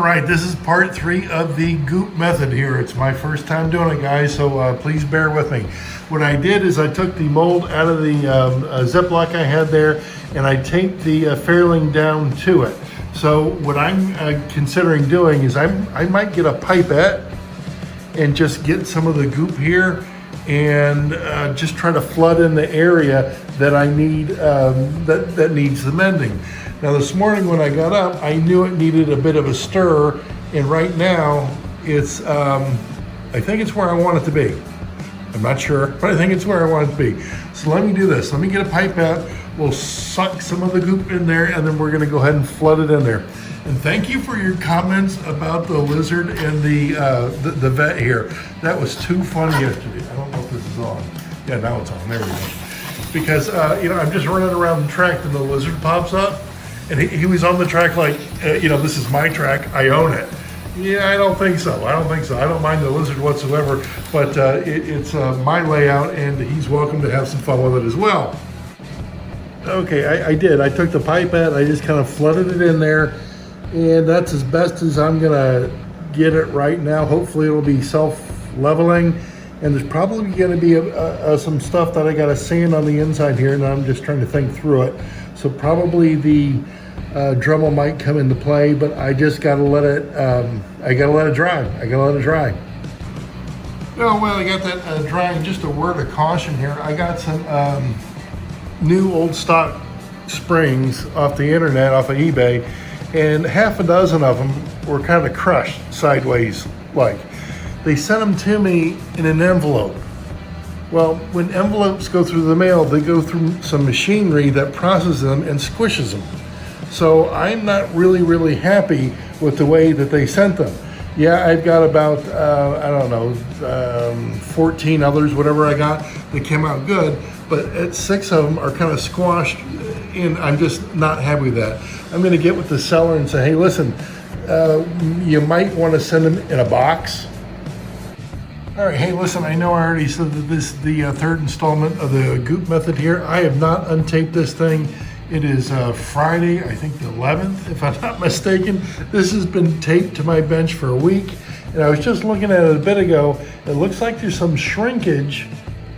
All right, this is part 3 of the Goop method here. It's my first time doing it, guys, so please bear with me. What I did is I took the mold out of the Ziploc I had there, and I taped the fairing down to it. So what I'm considering doing is I might get a pipette and just get some of the goop here and just try to flood in the area that I need, that needs the mending. Now this morning when I got up, I knew it needed a bit of a stir, and right now it's, I think it's where I want it to be. I'm not sure, but I think it's where I want it to be. So let me do this. Let me get a pipette. We'll suck some of the goop in there, and then we're gonna go ahead and flood it in there. And thank you for your comments about the lizard and the vet here. That was too funny yesterday. I don't know if this is on. Yeah, now it's on. There we go. Because you know, I'm just running around the track and the lizard pops up, and he was on the track like, you know, this is my track. I own it. Yeah, I don't think so. I don't think so. I don't mind the lizard whatsoever, but it's my layout, and he's welcome to have some fun with it as well. Okay, I did. I took the pipette. I just kind of flooded it in there. And that's as best as I'm gonna get it right now. Hopefully it'll be self-leveling. And there's probably gonna be some stuff that I gotta sand on the inside here, and I'm just trying to think through it. So probably the Dremel might come into play, but I just gotta let it, I gotta let it dry. I gotta let it dry. Oh, well, I got that drying. Just a word of caution here. I got some new old stock springs off the internet, off of eBay, and half a dozen of them were kind of crushed sideways like. They sent them to me in an envelope. Well, when envelopes go through the mail, they go through some machinery that processes them and squishes them. So I'm not really happy with the way that they sent them. Yeah, I've got about, I don't know, 14 others, whatever I got, that came out good, but 6 of them are kind of squashed, and I'm just not happy with that. I'm gonna get with the seller and say, hey, listen, you might wanna send them in a box. All right, hey, listen, I know I already said that this is the third installment of the Goop method here. I have not untaped this thing. It is Friday, I think the 11th, if I'm not mistaken. This has been taped to my bench for a week, and I was just looking at it a bit ago. It looks like there's some shrinkage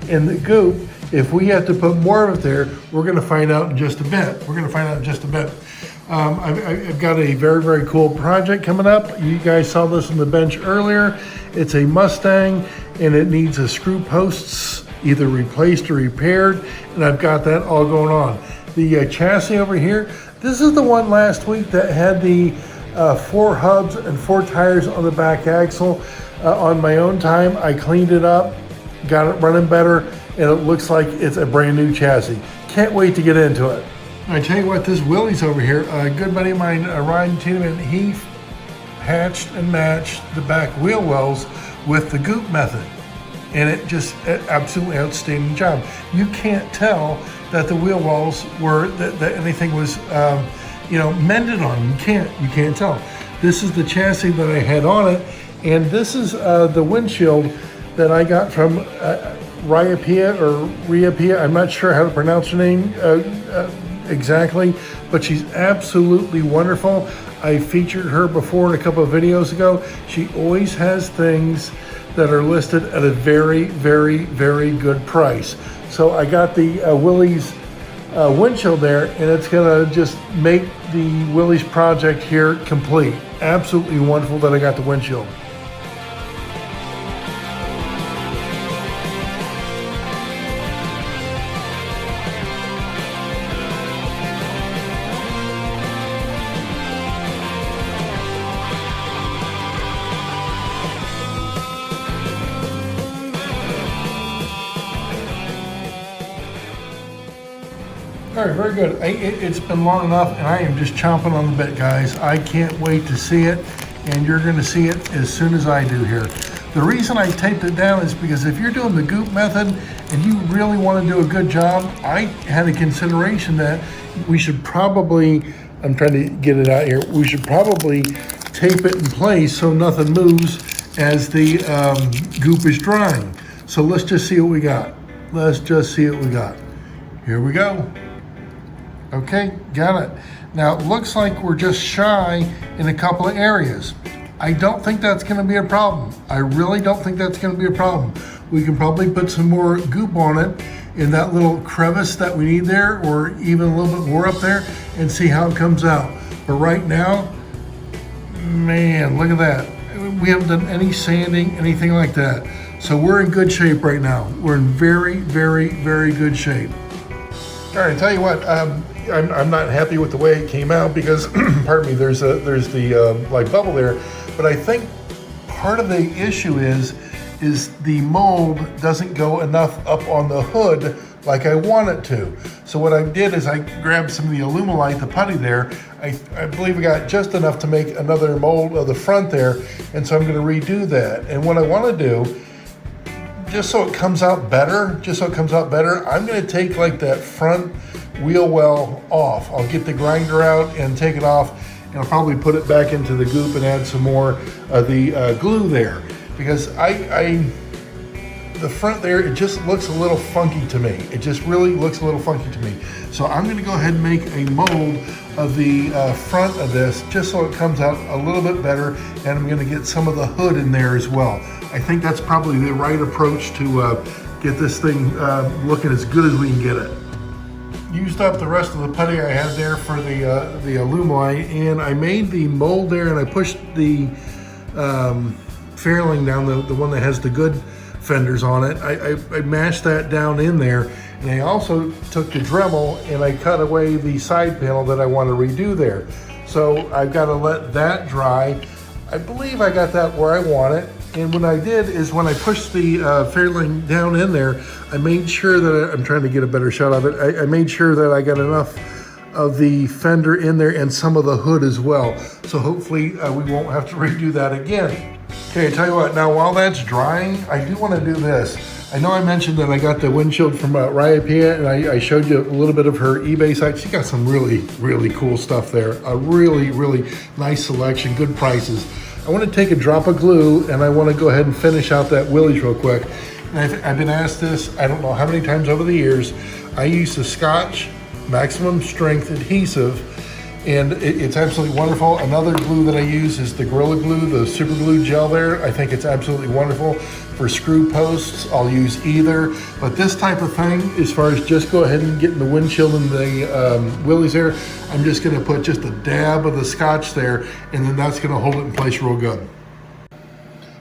in the goop. If we have to put more of it there, we're gonna find out in just a bit. I've got a very cool project coming up. You guys saw this on the bench earlier. It's a Mustang, and it needs a screw posts either replaced or repaired, and I've got that all going on. The chassis over here, this is the one last week that had the 4 hubs and 4 tires on the back axle. On my own time, I cleaned it up, got it running better, and it looks like it's a brand new chassis. Can't wait to get into it. I tell you what, this Willys over here, a good buddy of mine, Ryan Tiedemann, he patched and matched the back wheel wells with the Goop method. And it just, absolutely outstanding job. You can't tell that the wheel wells were, that anything was, you know, mended on. You can't tell. This is the chassis that I had on it, and this is the windshield that I got from Ryapia or Riapia. I'm not sure how to pronounce her name exactly, but she's absolutely wonderful. I featured her before in a couple of videos ago. She always has things that are listed at a very good price. So I got the Willys windshield there, and it's gonna just make the Willys project here complete. Absolutely wonderful that I got the windshield. All right, very good. It's been long enough, and I am just chomping on the bit, guys. I can't wait to see it, and you're gonna see it as soon as I do here. The reason I taped it down is because if you're doing the Goop method and you really wanna do a good job, I had a consideration that we should probably, I'm trying to get it out here, we should probably tape it in place so nothing moves as the Goop is drying. So let's just see what we got. Let's just see what we got. Here we go. Okay, got it. Now it looks like we're just shy in a couple of areas. I don't think that's gonna be a problem. I really don't think that's gonna be a problem. We can probably put some more goop on it in that little crevice that we need there, or even a little bit more up there, and see how it comes out. But right now, man, look at that. We haven't done any sanding, anything like that. So we're in good shape right now. We're in very, very, very good shape. All right, tell you what, I'm not happy with the way it came out because, pardon me, there's the like bubble there. But I think part of the issue is the mold doesn't go enough up on the hood like I want it to. So what I did is I grabbed some of the Alumilite, the putty there. I believe I got just enough to make another mold of the front there. And so I'm gonna redo that. And what I wanna do, just so it comes out better, I'm gonna take like that front wheel well off. I'll get the grinder out and take it off, and I'll probably put it back into the goop and add some more of the glue there. Because the front there, it just looks a little funky to me. It just really looks a little funky to me. So I'm gonna go ahead and make a mold of the front of this, just so it comes out a little bit better, and I'm gonna get some of the hood in there as well. I think that's probably the right approach to get this thing looking as good as we can get it. Used up the rest of the putty I had there for the Alumilite, and I made the mold there, and I pushed the fairing down, the one that has the good fenders on it. I mashed that down in there, and I also took the Dremel and I cut away the side panel that I want to redo there. So I've got to let that dry. I believe I got that where I want it. And what I did is when I pushed the fairing down in there, I made sure that I'm trying to get a better shot of it. I made sure that I got enough of the fender in there and some of the hood as well. So hopefully we won't have to redo that again. Okay, I tell you what, now while that's drying, I do want to do this. I know I mentioned that I got the windshield from Raya Pia, and I showed you a little bit of her eBay site. She got some really, really cool stuff there. A really, really nice selection, good prices. I want to take a drop of glue, and I want to go ahead and finish out that Willys real quick. And I've been asked this, I don't know how many times over the years. I use the Scotch Maximum Strength Adhesive, and it's absolutely wonderful. Another glue that I use is the Gorilla Glue, the super glue gel there. I think it's absolutely wonderful. For screw posts, I'll use either. But this type of thing, as far as just go ahead and get in the windshield and the Willys there, I'm just gonna put just a dab of the Scotch there, and then that's gonna hold it in place real good.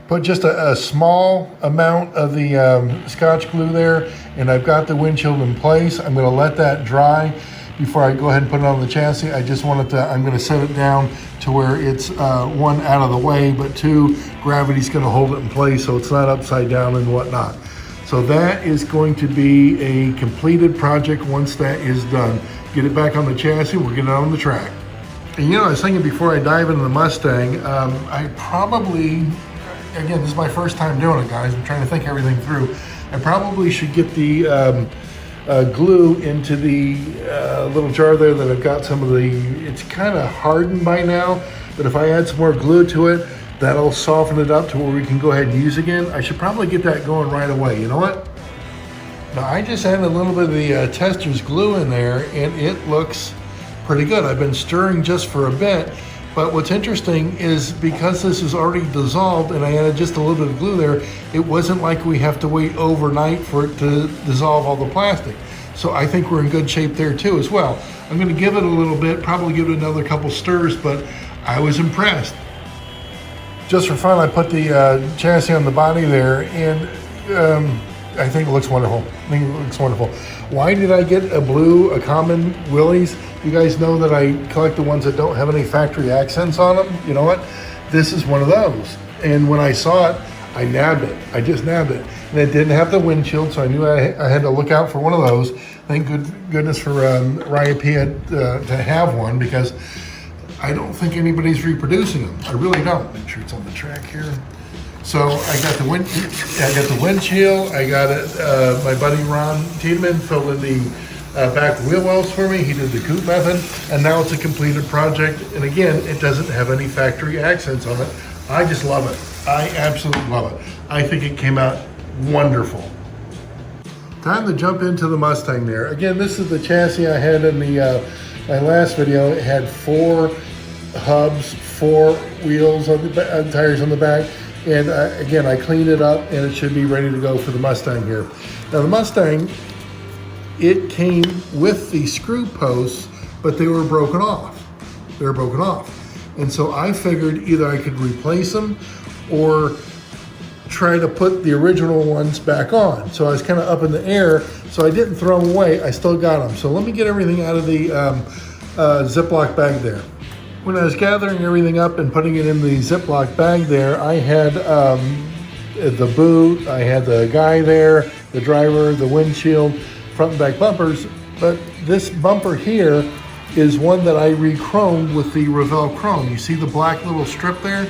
Put just a small amount of the Scotch glue there, and I've got the windshield in place. I'm gonna let that dry before I go ahead and put it on the chassis. I just wanted to, I'm gonna set it down to where it's one, out of the way, but two, gravity's gonna hold it in place so it's not upside down and whatnot. So that is going to be a completed project once that is done. Get it back on the chassis, we'll get it on the track. And you know, I was thinking before I dive into the Mustang, I probably, again, this is my first time doing it, guys. I'm trying to think everything through. I probably should get the glue into the little jar there that I've got some of the, it's kind of hardened by now, but if I add some more glue to it, that'll soften it up to where we can go ahead and use again. I should probably get that going right away. You know what? Now I just added a little bit of the tester's glue in there, and it looks pretty good. I've been stirring just for a bit, but what's interesting is because this is already dissolved and I added just a little bit of glue there, it wasn't like we have to wait overnight for it to dissolve all the plastic. So I think we're in good shape there too as well. I'm gonna give it a little bit, probably give it another couple stirs, but I was impressed. Just for fun, I put the chassis on the body there, and I think it looks wonderful. Why did I get a common Willys? You guys know that I collect the ones that don't have any factory accents on them. You know what? This is one of those. And when I saw it, I nabbed it. I just nabbed it. And it didn't have the windshield, so I knew I had to look out for one of those. Thank goodness for Raya Pia to have one, because I don't think anybody's reproducing them. I really don't. Make sure it's on the track here. So I got the windshield. I got it. My buddy Ron Tiedemann filled in the back wheel wells for me. He did the Goop method, and now it's a completed project. And again, it doesn't have any factory accents on it. I just love it. I absolutely love it. I think it came out wonderful. Time to jump into the Mustang there. Again, this is the chassis I had in the my last video, it had 4 hubs, 4 wheels on the tires on the back. And again, I cleaned it up and it should be ready to go for the Mustang here. Now the Mustang, it came with the screw posts, but they were broken off. They were broken off. And so I figured either I could replace them or try to put the original ones back on. So I was kind of up in the air, so I didn't throw them away. I still got them. So let me get everything out of the Ziploc bag there. When I was gathering everything up and putting it in the Ziploc bag there, I had the boot, I had the guy there, the driver, the windshield, front and back bumpers. But this bumper here is one that I re-chromed with the Revell chrome. You see the black little strip there?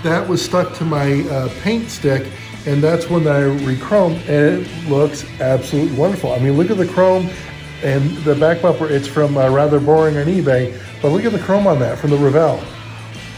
That was stuck to my paint stick, and that's one that I re-chromed, and it looks absolutely wonderful. I mean, look at the chrome and the back bumper. It's from Rather Boring on eBay, but look at the chrome on that from the Revell.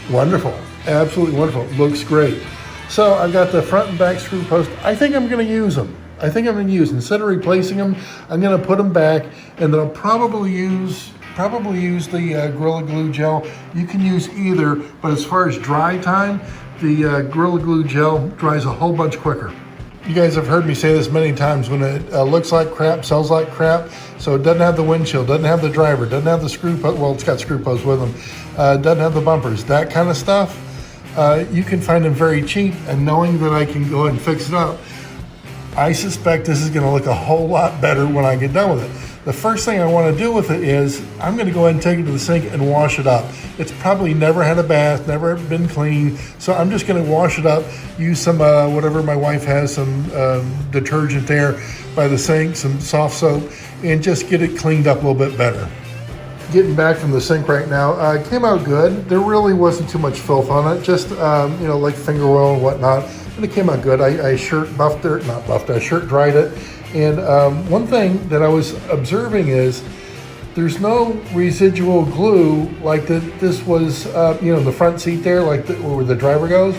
Wonderful, absolutely wonderful. Looks great. So I've got the front and back screw post. I think I'm going to use them. Instead of replacing them, I'm going to put them back, and then I'll probably use the Gorilla Glue gel. You can use either, but as far as dry time, the Gorilla Glue gel dries a whole bunch quicker. You guys have heard me say this many times, when it looks like crap, sells like crap. So it doesn't have the windshield, doesn't have the driver, doesn't have the screw post, well, it's got screw posts with them, doesn't have the bumpers, that kind of stuff. You can find them very cheap, and knowing that I can go ahead and fix it up, I suspect this is gonna look a whole lot better when I get done with it. The first thing I want to do with it is I'm going to go ahead and take it to the sink and wash it up. It's probably never had a bath, never been clean, so I'm just going to wash it up, use some whatever my wife has, some detergent there by the sink, some soft soap, and just get it cleaned up a little bit better. Getting back from the sink right now, it came out good. There really wasn't too much filth on it, just like finger oil and whatnot, but it came out good. I shirt dried it. And one thing that I was observing is there's no residual glue like this was, the front seat there, like where the driver goes.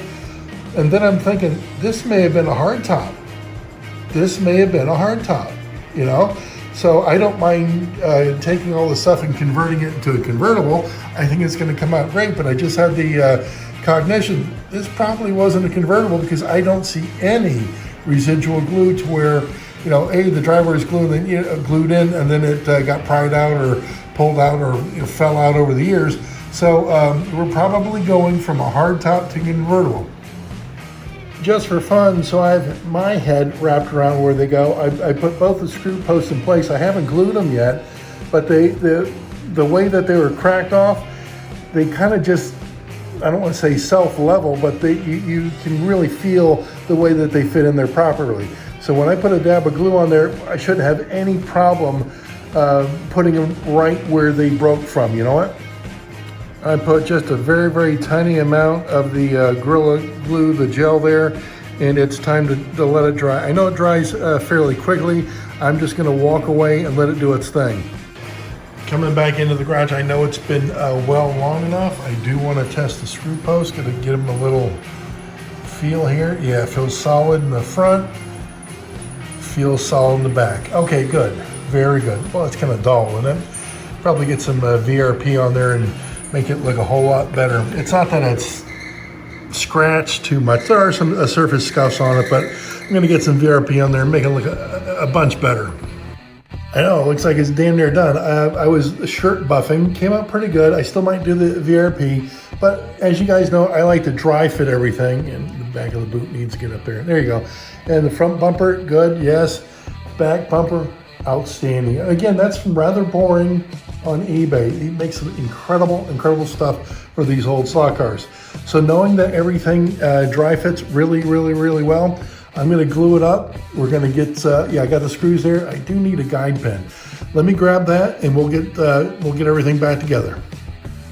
And then I'm thinking, this may have been a hard top. So I don't mind taking all the stuff and converting it into a convertible. I think it's going to come out great, but I just had the cognition, this probably wasn't a convertible because I don't see any residual glue to where, the driver is glued in, and then it got pried out or pulled out or fell out over the years. So we're probably going from a hard top to convertible. Just for fun, so I have my head wrapped around where they go. I put both the screw posts in place. I haven't glued them yet, but the way that they were cracked off, they kind of just, I don't want to say self-level, but you can really feel the way that they fit in there properly. So when I put a dab of glue on there, I shouldn't have any problem putting them right where they broke from. You know what? I put just a very, very tiny amount of the Gorilla Glue, the gel there, and it's time to let it dry. I know it dries fairly quickly. I'm just going to walk away and let it do its thing. Coming back into the garage, I know it's been long enough. I do want to test the screw post, going to get them a little feel here. Yeah, it feels solid in the front. Feels solid in the back. Okay, good. Very good. Well, it's kind of dull, isn't it? Probably get some VRP on there and make it look a whole lot better. It's not that it's scratched too much. There are some surface scuffs on it, but I'm going to get some VRP on there and make it look a bunch better. I know, it looks like it's damn near done. I was shirt buffing, came out pretty good. I still might do the VRP, but as you guys know, I like to dry fit everything, and the back of the boot needs to get up there. There you go. And the front bumper, good, yes. Back bumper, outstanding. Again, that's from Rather Boring on eBay. He makes some incredible stuff for these old slot cars. So knowing that everything dry fits really well, I'm going to glue it up. We're going to get, I got the screws there. I do need a guide pin. Let me grab that and we'll get everything back together.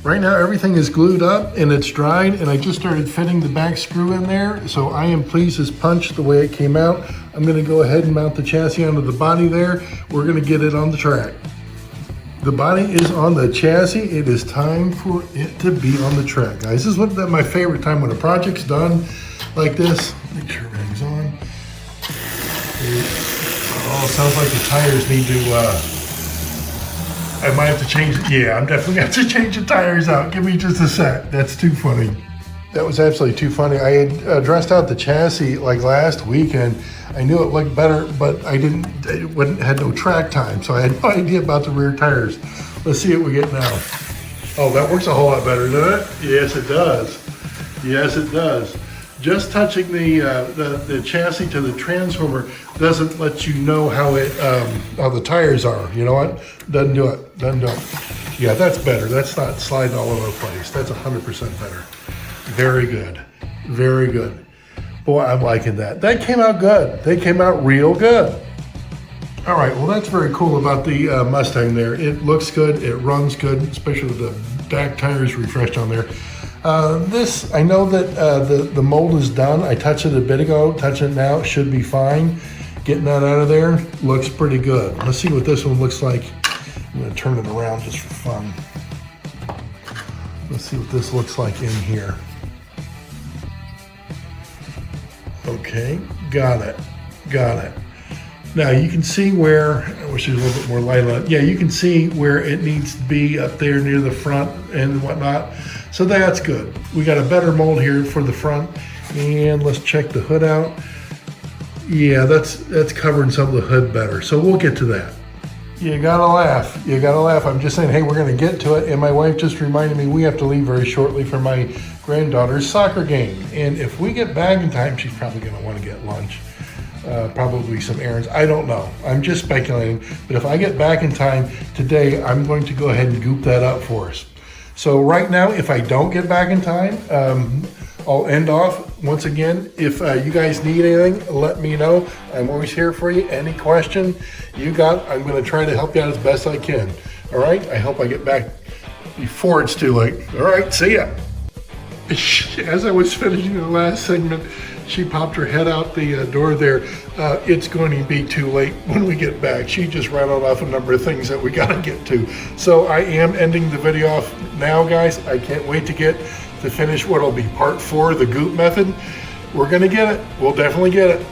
Right now everything is glued up and it's dried, and I just started fitting the back screw in there. So I am pleased as punch the way it came out. I'm going to go ahead and mount the chassis onto the body there. We're going to get it on the track. The body is on the chassis. It is time for it to be on the track, guys. This is my favorite time when a project's done like this. Make sure everything's on. Oh, it sounds like the tires need to, I might have to change, yeah, I'm definitely gonna have to change the tires out. Give me just a sec. That's too funny. That was absolutely too funny. I had dressed out the chassis like last weekend. I knew it looked better, but I had no track time, so I had no idea about the rear tires. Let's see what we get now. Oh, that works a whole lot better, doesn't it? Yes, it does. Yes, it does. Just touching the chassis to the transformer doesn't let you know how the tires are. You know what? Doesn't do it. Doesn't do it. Yeah, that's better. That's not sliding all over the place. That's 100% better. Very good. Very good. Boy, I'm liking that. That came out good. They came out real good. All right, well, that's very cool about the Mustang there. It looks good, it runs good, especially with the back tires refreshed on there. This, I know that the mold is done. I touched it a bit ago, touching it now, it should be fine. Getting that out of there looks pretty good. Let's see what this one looks like. I'm gonna turn it around just for fun. Let's see what this looks like in here. Okay, got it, got it. Now you can see where, I wish there was a little bit more light on it. Yeah, you can see where it needs to be up there near the front and whatnot. So that's good. We got a better mold here for the front. And let's check the hood out. Yeah, that's covering some of the hood better. So we'll get to that. You gotta laugh. You gotta laugh. I'm just saying, hey, we're gonna get to it. And my wife just reminded me we have to leave very shortly for my granddaughter's soccer game. And if we get back in time, she's probably gonna want to get lunch. Probably some errands. I don't know. I'm just speculating. But if I get back in time today, I'm going to go ahead and goop that up for us. So right now, if I don't get back in time, I'll end off once again. If you guys need anything, let me know. I'm always here for you. Any question you got, I'm going to try to help you out as best I can. All right? I hope I get back before it's too late. All right, see ya. As I was finishing the last segment, she popped her head out the door there. It's going to be too late when we get back. She just rattled off a number of things that we got to get to. So I am ending the video off now, guys. I can't wait to finish what will be part 4 of the Goop method. We're going to get it. We'll definitely get it.